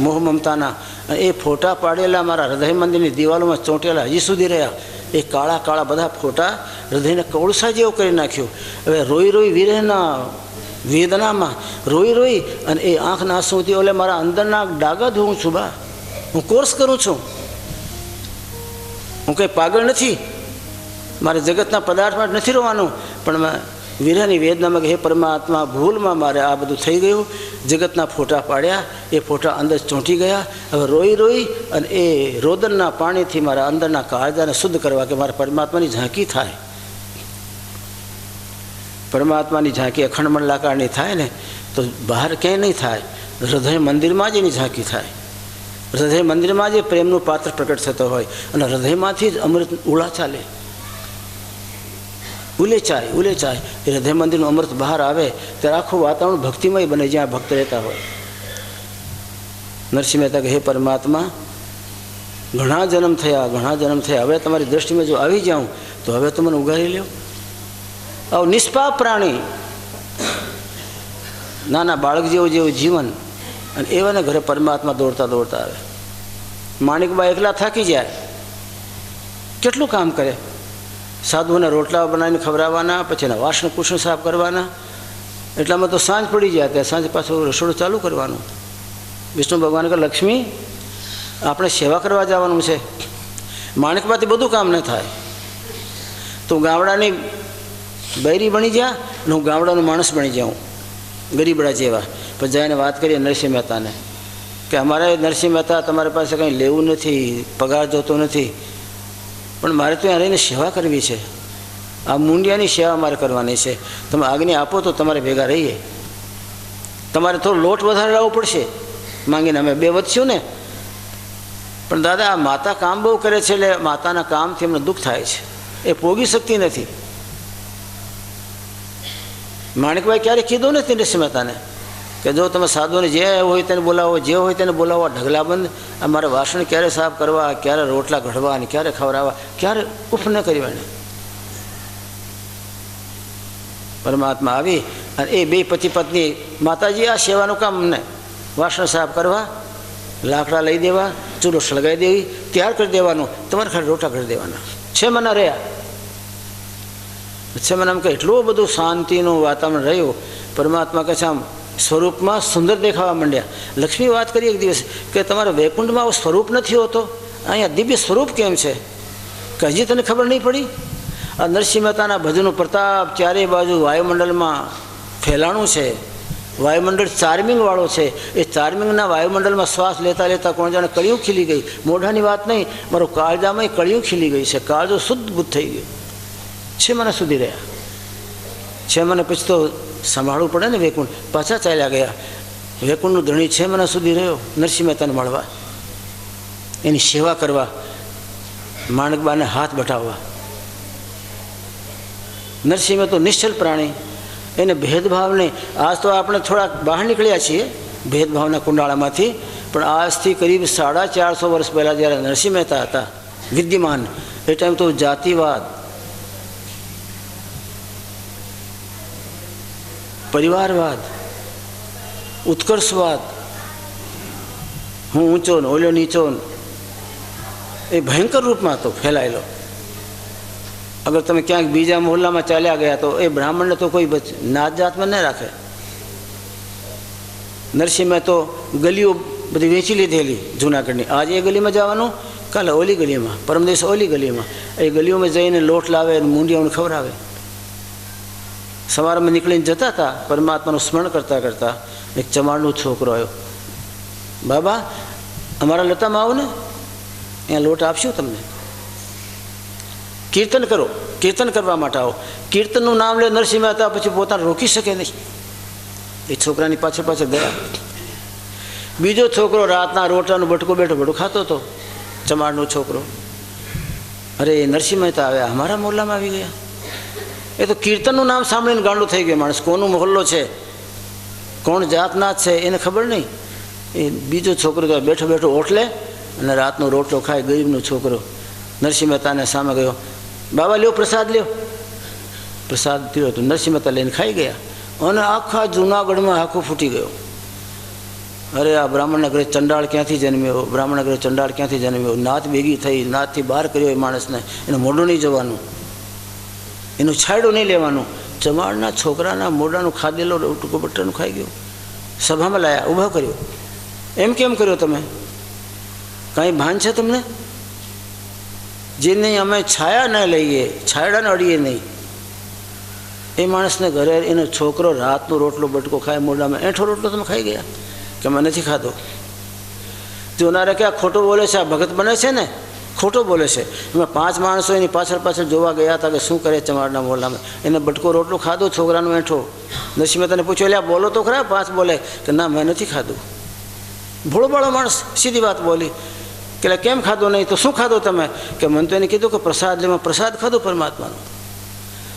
મોહ મમતાના એ ફોટા પાડેલા મારા હૃદય મંદિરની દિવાલોમાં ચોંટેલા હજી સુધી રહ્યા. એ કાળા બધા ફોટા હૃદયને કૌળસા જેવો કરી નાખ્યો. હવે રોઈ વિરહના વેદનામાં રોઈ અને એ આંખના આંસુથી ઓલે મારા અંદરના ડાગા ધોઉં છું. બા હું કોર્સ કરું છું, હું કંઈ પાગળ નથી, મારે જગતના પદાર્થમાં નથી રોવાનું. પણ વિરહની વેદનામાં કે હે પરમાત્મા, ભૂલમાં મારે આ બધું થઈ ગયું, જગતના ફોટા પાડ્યા, એ ફોટા અંદર ચોંટી ગયા. હવે રોઈ અને એ રોદનના પાણીથી મારા અંદરના કાળજાને શુદ્ધ કરવા કે મારા પરમાત્માની ઝાંકી થાય. પરમાત્માની ઝાંકી અખંડ મંડલાકારની થાય ને તો બહાર ક્યાંય નહીં થાય, હૃદય મંદિરમાં જ એની ઝાંકી થાય. હૃદય મંદિરમાં જ પ્રેમનું પાત્ર પ્રગટ થતો હોય અને હૃદયમાંથી જ અમૃત ઉલા ચાલે, ઉલેચાય. એ હૃદય મંદિરનું અમૃત બહાર આવે ત્યારે આખું વાતાવરણ ભક્તિમય બને, જ્યાં ભક્ત રહેતા હોય. નરસિંહ મહેતા કે હે પરમાત્મા, ઘણા જન્મ થયા, હવે તમારી દ્રષ્ટિમાં જો આવી જાઉં તો હવે તો મને ઉગારી લ્યો. આવું નિષ્પાપ પ્રાણી, નાના બાળક જેવું જીવન, અને એવાને ઘરે પરમાત્મા દોડતા આવે. માણિકબા એકલા થાકી જાય, કેટલું કામ કરે. સાધુઓને રોટલા બનાવીને ખવડાવવાના, પછી એના વાસણ કુસણ સાફ કરવાના. એટલામાં તો સાંજ પડી જાય, ત્યાં સાંજ પાછું રસોડું ચાલુ કરવાનું. વિષ્ણુ ભગવાન કે લક્ષ્મી આપણે સેવા કરવા જવાનું છે, માણિકમાંથી બધું કામ ન થાય. તો ગામડાની બૈરી બની જા અને હું ગામડાનો માણસ બની જાઉં, ગરીબડા જેવા. પછી જઈને વાત કરીએ નરસિંહ મહેતાને કે અમારે નરસિંહ મહેતા તમારી પાસે કંઈ લેવું નથી, પગાર જોતો નથી, પણ મારે તો ત્યાં રહીને સેવા કરવી છે. આ મુંડિયાની સેવા મારે કરવાની છે. તમે આજ્ઞા આપો તો તમારે ભેગા રહીએ. તમારે થોડો લોટ વધારે લાવવો પડશે માંગીને, અમે 2 વધશું ને. પણ દાદા આ માતા કામ બહુ કરે છે એટલે માતાના કામથી અમને દુઃખ થાય છે, એ પોગી શકતી નથી. માણેકભાઈ ક્યારેય કીધું નથી નરસિંહ મહેતાને કે જો તમે સાધુને જે હોય તેને બોલાવો, જે હોય તેને બોલાવો, ઢગલાબંધ અમારે વાસણ ક્યારે સાફ કરવા, ક્યારે રોટલા ઘડવા અને ક્યારે ખવડાવવા, ક્યારે ઉફ ન કર્યું એને. પરમાત્મા આવી અને એ 2 પતિ પત્ની માતાજી આ સેવાનું કામ અમને વાસણ સાફ કરવા, લાકડા લઈ દેવા, ચૂલો સળગાવી દેવી, તૈયાર કરી દેવાનું, તમારે ખાલી રોટલા કરી દેવાના. 6 મહિના રહ્યા. 6 મહિનામાં કે એટલું બધું શાંતિનું વાતાવરણ રહ્યું. પરમાત્મા કહે છે આમ સ્વરૂપમાં સુંદર દેખાવા માંડ્યા. લક્ષ્મી વાત કરી એક દિવસ કે તમારા વૈકુંઠમાં આવું સ્વરૂપ નથી હોતો, અહીંયા દિવ્ય સ્વરૂપ કેમ છે કે હજી તને ખબર નહીં પડી? આ નરસિંહ મહેતાના ભજનનું પ્રતાપ ચારે બાજુ વાયુમંડળમાં ફેલાણું છે. વાયુમંડળ ચાર્મિંગવાળો છે. એ ચાર્મિંગના વાયુમંડળમાં શ્વાસ લેતા લેતા કોણ જાણે કળિયું ખીલી ગઈ. મોઢાની વાત નહીં, મારો કાળજામાં કળિયું ખીલી ગઈ છે. કાળજો શુદ્ધ બુદ્ધ થઈ ગયું. 6 મહિના સુધી રહ્યા. 6 મહિના પછી તો સંભાળવું પડે ને વૈકુંઠ. પાછા ચાલ્યા ગયા. વૈકુંઠનું ધણી 6 મહિના સુધી રહ્યો નરસિંહ મહેતાને મળવા, એની સેવા કરવા, માણકબાને હાથ બટાવવા. નરસિંહ મહેતા નિશ્ચલ પ્રાણી, એને ભેદભાવ નહીં. આજ તો આપણે થોડાક બહાર નીકળ્યા છીએ ભેદભાવના કુંડાળામાંથી, પણ આજથી કરીબ 450 વર્ષ પહેલાં જ્યારે નરસિંહ મહેતા હતા વિદ્યમાન, એ ટાઈમ તો જાતિવાદ, પરિવારવાદ, ઉત્કર્ષવાદ, હું ઊંચો ને ઓલો નીચો, એ ભયંકર રૂપમાં હતો ફેલાયેલો. અગર તમે ક્યાંક બીજા મોહલ્લામાં ચાલ્યા ગયા તો એ બ્રાહ્મણને તો કોઈ નાત જાતમાં ન રાખે. નરસિંહ મહેતા ગલીઓ બધી વેચી લીધેલી જૂનાગઢની. આજે એ ગલીમાં જવાનું, કાલે ઓલી ગલીમાં, પરમ દિવસે ઓલી ગલીમાં. એ ગલીઓમાં જઈને લોટ લાવે અને મૂંડિયાઓને ખવડાવે. સવારમાં નીકળીને જતા હતા પરમાત્માનું સ્મરણ કરતાં કરતાં એક ચમાડનો છોકરો આવ્યો. બાબા અમારા લતામાં આવો ને, અહીંયા લોટ આપશું તમને, કીર્તન કરો, કીર્તન કરવા માટે આવો. કીર્તનનું નામ લે નરસિંહ મહેતા, પછી પોતાને રોકી શકે નહીં. એ છોકરાની પાછળ પાછળ ગયા. બીજો છોકરો રાતના રોટલાનું બટકું બેઠો બેઠું ખાતો હતો, ચમાડનો છોકરો. અરે નરસિંહ મહેતા આવ્યા, અમારા મોહલ્લામાં આવી ગયા. એ તો કીર્તનનું નામ સાંભળીને ગાંડું થઈ ગયું માણસ. કોનો મોહલ્લો છે, કોણ જાતનાથ છે એને ખબર નહીં. એ બીજો છોકરો તો બેઠો બેઠો ઓટલે અને રાતનો રોટલો ખાય. ગરીબનો છોકરો નરસિંહ મહેતાને સામે ગયો, બાબા લ્યો પ્રસાદ લ્યો. પ્રસાદ પીવો તો નરસિંહ મહેતા લઈને ખાઈ ગયા અને આખા જૂનાગઢમાં આખું ફૂટી ગયો. અરે આ બ્રાહ્મણના ઘરે ચંડાળ ક્યાંથી જન્મ્યો, બ્રાહ્મણના ઘરે ચંડાળ ક્યાંથી જન્મ્યો. નાત ભેગી થઈ, નાતથી બહાર કર્યો એ માણસને. એનું મોઢું નહીં જવાનું, એનું છાંયડું નહીં લેવાનું. ચમાડના છોકરાના મોઢાનું ખાધેલો ટૂંકો બટરનું ખાઈ ગયું. સભામાં લાયા, ઊભા કર્યો. એમ કેમ કર્યો તમે? કાંઈ ભાન છે તમને? જેને અમે છાયા ન લઈએ, છાયડાને અડીએ નહીં, એ માણસને ઘરે એનો છોકરો રાતનો રોટલો બટકો ખાય, મોઢામાં એઠો રોટલો તમે ખાઈ ગયા કે મેં નથી ખાધો. જોનારે કે આ ખોટું બોલે છે, આ ભગત બને છે ને, ખોટો બોલે છે. એમાં 5 માણસો એની પાછળ પાછળ જોવા ગયા હતા કે શું કરે ચમાડના મોહલ્લામાં. એને બટકો રોટલો ખાધો, છોકરાનો એઠો. નરસિંહ મહેતાને પૂછ્યું, એટલે આ બોલો તો ખરા? 5 બોલે કે ના મેં નથી ખાધું. ભોળો ભાળો માણસ સીધી વાત બોલી કે કેમ ખાધો નહીં? તો શું ખાધો તમે? કે મને તો એને કીધું કે પ્રસાદ લેવા. પ્રસાદ ખાધો પરમાત્માનો.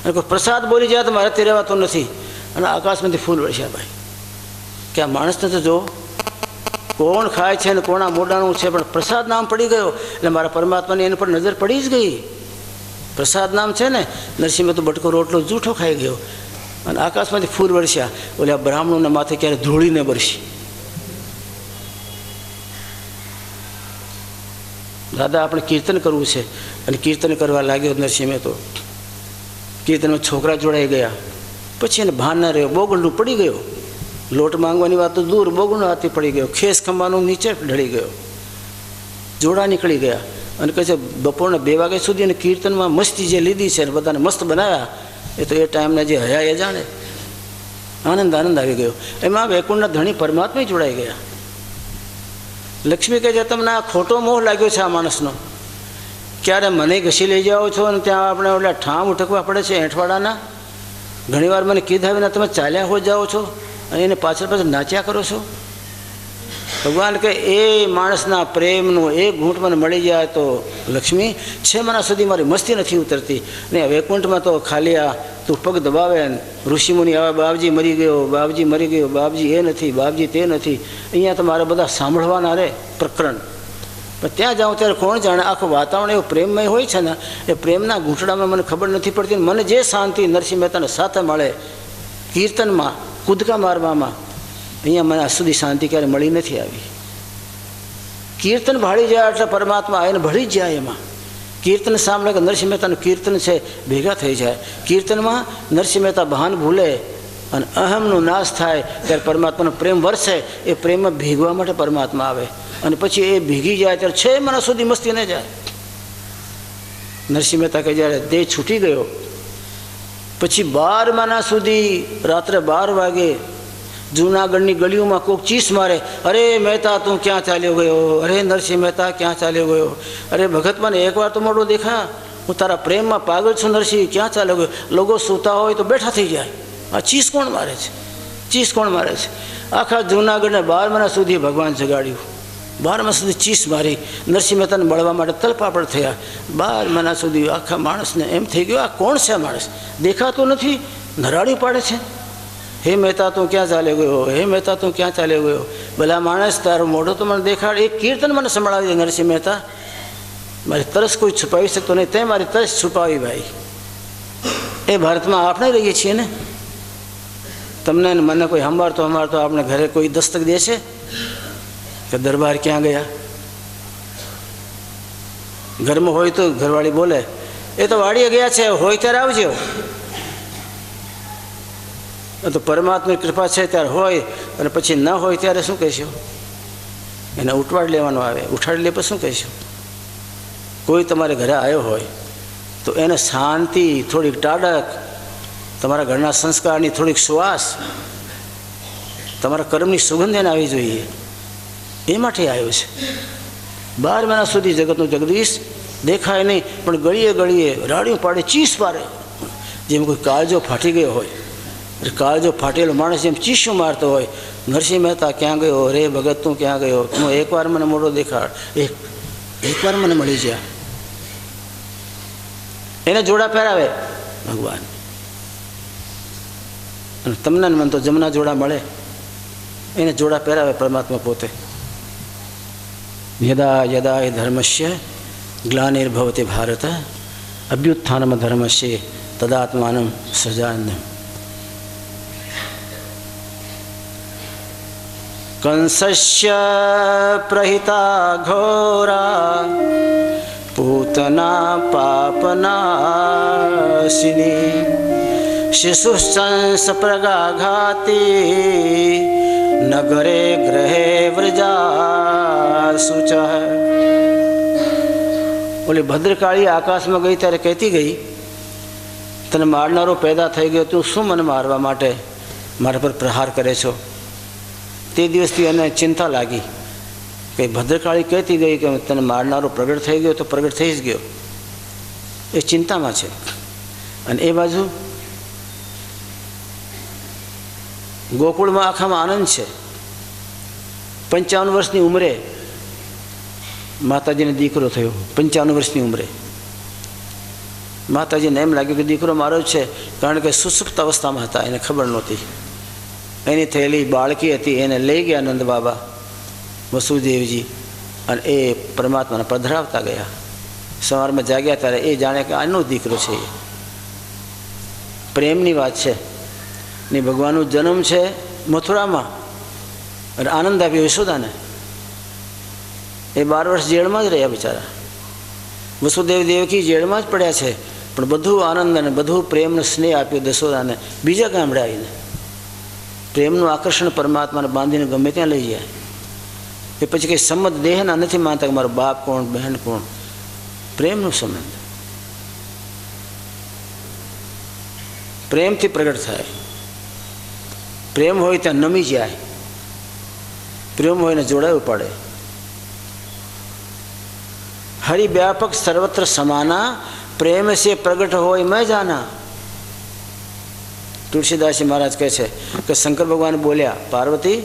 અને કોઈ પ્રસાદ બોલી જાય તો મારાથી રહેવાતો નથી. અને આકાશમાંથી ફૂલ વરસ્યા ભાઈ. કે આ માણસને તો જો કોણ ખાય છે ને કોના મોઢાનું છે, પણ પ્રસાદ નામ પડી ગયો એટલે મારા પરમાત્માની એની પર નજર પડી જ ગઈ. પ્રસાદ નામ છે ને, નરસિંહ તો બટકો રોટલો જૂઠો ખાઈ ગયો અને આકાશમાંથી ફૂલ વરસ્યા. ઓલા બ્રાહ્મણોના માથે ક્યારે ધૂળીને વરસી. દાદા આપણે કીર્તન કરવું છે અને કીર્તન કરવા લાગ્યો નરસિંહ મહેતો. કીર્તનમાં છોકરા જોડાઈ ગયા. પછી એને ભાન ના રહ્યો, બોગંડું પડી ગયો. લોટ માંગવાની વાત તો દૂર, બોગંડું હાથથી પડી ગયો. ખેસ ખંભાનું નીચે ઢળી ગયો. જોડા નીકળી ગયા અને કહે છે બપોરના 2 વાગ્યા સુધી અને કીર્તનમાં મસ્તી જે લીધી છે બધાને મસ્ત બનાવ્યા એ તો એ ટાઈમના જે હયા એ જાણે. આનંદ આવી ગયો. એમાં વૈકુંઠના ધણી પરમાત્મા જોડાઈ ગયા. લક્ષ્મી કહે છે તમને આ ખોટો મોહ લાગ્યો છે આ માણસનો, ક્યારે મને ઘસી લઈ જાઓ છો અને ત્યાં આપણે ઓલા ઠામ ઉઠકવા પડે છે એંઠવાડાના. ઘણીવાર મને કીધા વિના તમે ચાલ્યા હો જાઓ છો અને એને પાછળ પાછળ નાચ્યા કરો છો. ભગવાન કે એ માણસના પ્રેમનું એક ઘૂંટ મને મળી જાય તો લક્ષ્મી 6 મહિના સુધી મારી મસ્તી નથી ઉતરતી. ને વૈકુંઠમાં તો ખાલી આ તું પગ દબાવે ને ઋષિમુનિ આવે, બાપજી મરી ગયો, બાપજી મરી ગયો, બાપજી એ નથી, બાપજી તે નથી. અહીંયા તો મારે બધા સાંભળવાના રે પ્રકરણ. પણ ત્યાં જાઉં ત્યારે કોણ જાણે આખું વાતાવરણ એવું પ્રેમમય હોય છે ને, એ પ્રેમના ઘૂંટડામાં મને ખબર નથી પડતી. મને જે શાંતિ નરસિંહ મહેતાને સાથે મળે કીર્તનમાં, કૂદકા મારવામાં, અહીંયા મને આજ સુધી શાંતિ ક્યારે મળી નથી આવી. કીર્તન ભાળી જાય એટલે પરમાત્મા એને ભળી જ જાય. એમાં કીર્તન સાંભળે કે નરસિંહ મહેતાનું કીર્તન છે ભેગા થઈ જાય. કીર્તનમાં નરસિંહ મહેતા ભાન ભૂલે અને અહમનો નાશ થાય ત્યારે પરમાત્માનો પ્રેમ વરસે. એ પ્રેમમાં ભીગવા માટે પરમાત્મા આવે અને પછી એ ભીગી જાય ત્યારે 6 મહિના સુધી મસ્તી ન જાય. નરસિંહ મહેતા કે જ્યારે દેહ છૂટી ગયો પછી 12 મહિના સુધી રાત્રે 12 વાગે જૂનાગઢની ગલીઓમાં કોઈક ચીસ મારે, અરે મહેતા તું ક્યાં ચાલ્યો ગયો, અરે નરસિંહ મહેતા ક્યાં ચાલ્યો ગયો, અરે ભગત મને એકવાર તો મોઢું દેખા, હું તારા પ્રેમમાં પાગલ છું નરસિંહ, ક્યાં ચાલ્યો ગયો. લોકો સૂતા હોય તો બેઠા થઈ જાય, આ ચીસ કોણ મારે છે, ચીસ કોણ મારે છે. આખા જૂનાગઢને 12 મહિના સુધી ભગવાન જગાડ્યું. 12 મહિના સુધી ચીસ મારી, નરસિંહ મહેતાને મળવા માટે તલપાપડ થયા. 12 મહિના સુધી આખા માણસને એમ થઈ ગયું આ કોણ છે, આ માણસ દેખાતો નથી, નરાડી પાડે છે. હે મહેતા તું ક્યાં ચાલ્યો ગયો, હે મહેતા તું ક્યાં ચાલ્યો ગયો. ભલા માણસ તારું મોઢું તો મને દેખાડ. એક કીર્તન મને સંભળાવી દે નરસિંહ મહેતા, મારી તરસ કોઈ છુપાવી શકતો નહીં, તે મારી તરસ છુપાવી ભાઈ. એ ભારતમાં આપણે રહીએ છીએ ને, તમને મને કોઈ સંભાળતો આપણે ઘરે કોઈ દસ્તક દે છે કે દરબાર ક્યાં ગયા. ઘરમાં હોય તો ઘરવાળી બોલે એ તો વાડીએ ગયા છે, હોય ત્યારે આવજો. તો પરમાત્માની કૃપા છે ત્યારે હોય અને પછી ન હોય ત્યારે શું કહેશો? એને ઉઠવાડ લેવાનો આવે, ઉઠાડી લે પછી શું કહેશો? કોઈ તમારે ઘરે આવ્યો હોય તો એને શાંતિ, થોડીક ટાઢક, તમારા ઘરના સંસ્કારની થોડીક સુવાસ, તમારા કર્મની સુગંધ એને આવી જોઈએ. એ માટે આવ્યો છે. 12 મહિના સુધી જગતનું જગદીશ દેખાય નહીં પણ ગળીએ ગળીએ રાડિયું પાડે, ચીસ પાડે. જેમ કોઈ કાળજો ફાટી ગયો હોય, કાળજો ફાટેલો માણસ જેમ ચીસું મારતો હોય. નરસિંહ મહેતા ક્યાં ગયો, રે ભગત તું ક્યાં ગયો, તું એકવાર મને મોઢો દેખાડ, એકવાર મને મળી જાય. એને જોડા પહેરાવે ભગવાન. અને તમને મને તો જમના જોડા મળે, એને જોડા પહેરાવે પરમાત્મા પોતે. યદા યદા એ ધર્મસ્ય ગ્લાનિર્ભવતિ ભારત અભ્યુત્થાનમ ધર્મસ્ય તદાત્માનમ સજાનંદમ. કંસસ્ય પ્રહિતા ઘોરા પૂતના પાપનાશિની શિશુશ્ચંસ પ્રગાઘાતી નગરે ગ્રહે વ્રજાસુચ. ઓલી ભદ્રકાળી આકાશમાં ગઈ ત્યારે કહેતી ગઈ તને મારનારો પેદા થઈ ગયો, તું શું મને મારવા માટે મારા પર પ્રહાર કરે છો. તે દિવસથી એને ચિંતા લાગી કે ભદ્રકાળી કહેતી ગઈ કે તને મારનારો પ્રગટ થઈ ગયો તો પ્રગટ થઈ જ ગયો. એ ચિંતામાં છે. અને એ બાજુ ગોકુળમાં આખામાં આનંદ છે. 55 વર્ષની ઉંમરે માતાજીને દીકરો થયો. 55 વર્ષની ઉંમરે માતાજીને એમ લાગ્યું કે દીકરો મારો જ છે, કારણ કે સુસુપ્ત અવસ્થામાં હતા, એને ખબર નહોતી. એની થયેલી બાળકી હતી, એને લઈ ગયા નંદ બાબા વસુદેવજી અને એ પરમાત્માને પધરાવતા ગયા. સવારમાં જાગ્યા ત્યારે એ જાણે કે આનો દીકરો છે. પ્રેમની વાત છે ને. ભગવાનનો જન્મ છે મથુરામાં અને આનંદ આપ્યો યશોદાને. એ 12 વર્ષ જેલમાં જ રહ્યા બિચારા. વસુદેવ દેવકી જેલમાં જ પડ્યા છે, પણ બધું આનંદ અને બધું પ્રેમનો સ્નેહ આપ્યો દશોદાને. બીજા ગામડે આવીને પ્રેમનું આકર્ષણ પરમાત્માને બાંધીને ગમે ત્યાં લઈ જાય. એ પછી કંઈ સંમત દેહના નથી માનતા કે મારો બાપ કોણ, બહેન કોણ. પ્રેમનો સંબંધ. પ્રેમથી પ્રગટ થાય. પ્રેમ હોય ત્યાં નમી જાય, પ્રેમ હોય ને જોડાવું પડે. હરિ વ્યાપક સર્વત્ર સમાના, પ્રેમ સે પ્રગટ હોય મેં જાના. તુલસીદાસજી મહારાજ કહે છે કે શંકર ભગવાન બોલ્યા, પાર્વતી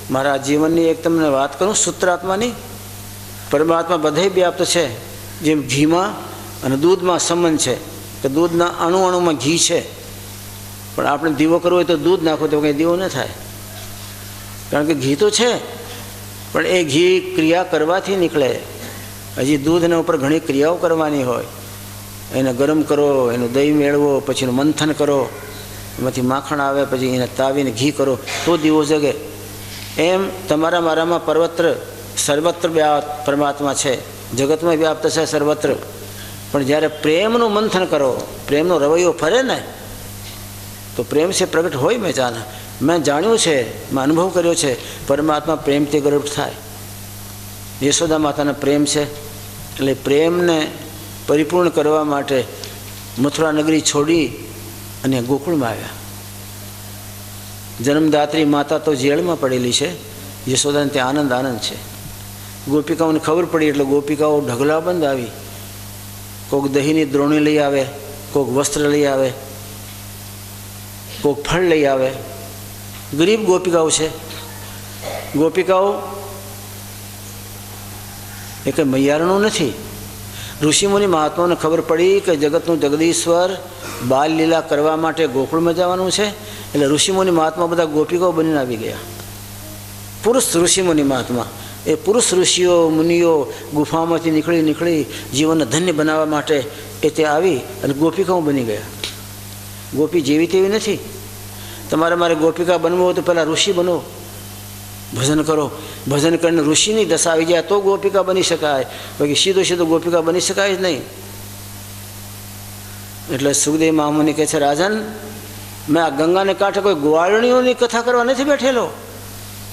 મારા જીવનની એક તમને વાત કરું સૂત્રાત્માની. પરમાત્મા બધે વ્યાપ્ત છે. જેમ ઘીમાં અને દૂધમાં સંબંધ છે કે દૂધના અણુ અણુમાં ઘી છે, પણ આપણે દીવો કરવો હોય તો દૂધ નાખો તો કંઈ દીવો ન થાય, કારણ કે ઘી તો છે, પણ એ ઘી ક્રિયા કરવાથી નીકળે. હજી દૂધના ઉપર ઘણી ક્રિયાઓ કરવાની હોય. એને ગરમ કરો, એનું દહીં મેળવો, પછી એનું મંથન કરો, એમાંથી માખણ આવે, પછી એને તાવીને ઘી કરો તો દીવો જગે. એમ તમારા મારામાં સર્વત્ર પરમાત્મા છે, જગતમાં વ્યાપ્ત છે સર્વત્ર. પણ જ્યારે પ્રેમનું મંથન કરો, પ્રેમનો રવૈયો ફરે ને તો પ્રેમ છે પ્રગટ હોય મેં જાના. મેં જાણ્યું છે, મેં અનુભવ કર્યો છે, પરમાત્મા પ્રેમથી પ્રગટ થાય. યશોદા માતાનો પ્રેમ છે, એટલે પ્રેમને પરિપૂર્ણ કરવા માટે મથુરા નગરી છોડી અને ગોકુળમાં આવ્યા. જન્મદાત્રી માતા તો જેલમાં પડેલી છે, યશોદાને ત્યાં આનંદ છે. ગોપિકાઓને ખબર પડી એટલે ગોપિકાઓ ઢગલાબંધ આવી. કોઈક દહીંની દ્રોણી લઈ આવે, કોઈક વસ્ત્ર લઈ આવે, કોઈક ફળ લઈ આવે. ગરીબ ગોપિકાઓ છે. ગોપિકાઓ એ કંઈ મૈયારણું નથી. ઋષિમુનિ મહાત્માઓને ખબર પડી કે જગતનું જગદીશ્વર બાલ લીલા કરવા માટે ગોકુળમાં જવાનું છે, એટલે ઋષિમુનિ મહાત્મા બધા ગોપિકાઓ બનીને આવી ગયા. પુરુષ ઋષિમુનિ મહાત્મા, એ પુરુષ ઋષિઓ મુનિઓ ગુફામાંથી નીકળી જીવનને ધન્ય બનાવવા માટે એ તે આવી અને ગોપિકાઓ બની ગયા. ગોપી જેવી તેવી નથી. તમારે મારે ગોપિકા બનવું હોય તો પહેલાં ઋષિ બનો, ભજન કરો. ભજન કરીને ઋષિની દશા આવી જાય તો ગોપિકા બની શકાય, બાકી સીધો ગોપિકા બની શકાય જ નહીં. એટલે સુખદેવ મહામુનિ કહે છે, રાજન મેં આ ગંગાને કાંઠે કોઈ ગ્વારણીઓની કથા કરવા નથી બેઠેલો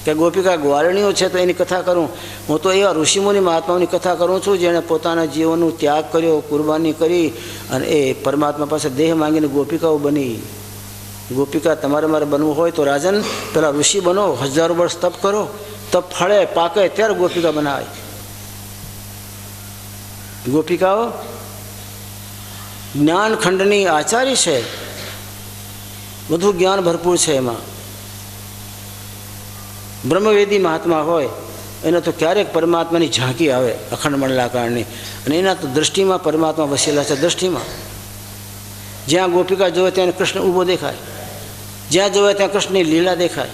કે ગોપિકા ગ્વારણીઓ છે તો એની કથા કરું. હું તો એવા ઋષિમુનિ મહાત્માઓની કથા કરું છું જેણે પોતાના જીવનનો ત્યાગ કર્યો, કુરબાની કરી અને એ પરમાત્મા પાસે દેહ માંગીને ગોપિકાઓ બની. ગોપિકા તમારે મારે બનવું હોય તો રાજન પેલા ઋષિ બનો, 1000 વર્ષ તપ કરો, તપ ફળે પાકે ત્યારે ગોપિકા બનાવાય. ગોપિકાઓ જ્ઞાનખંડની આચાર્ય છે, બધું જ્ઞાન ભરપૂર છે. એમાં બ્રહ્મવેદી મહાત્મા હોય એને તો ક્યારેક પરમાત્માની ઝાંકી આવે અખંડ મંડલાકારની, અને એના તો દૃષ્ટિમાં પરમાત્મા વસેલા છે. દૃષ્ટિમાં જ્યાં ગોપિકા જોવે ત્યાં કૃષ્ણ ઊભો દેખાય, જ્યાં જોવે ત્યાં કૃષ્ણની લીલા દેખાય.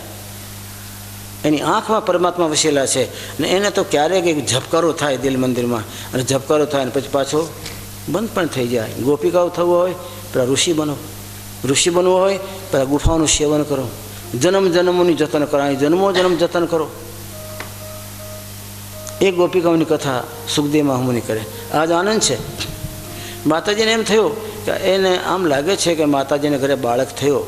એની આંખમાં પરમાત્મા વસેલા છે. અને એને તો ક્યારેક એક ઝબકારો થાય દિલ મંદિરમાં, અને ઝબકારો થાય અને પછી પાછો બંધ પણ થઈ જાય. ગોપિકાઓ થવું હોય પેલા ઋષિ બનો, ઋષિ બનવું હોય પેલા ગુફાઓનું સેવન કરો, જન્મ જન્મોની જતન કરાય, જન્મો જન્મ જતન કરો. એ ગોપિકાઓની કથા સુખદેવ મહામુનિ કરે. આજ આનંદ છે. માતાજીને એમ થયું કે એને આમ લાગે છે કે માતાજીને ઘરે બાળક થયો,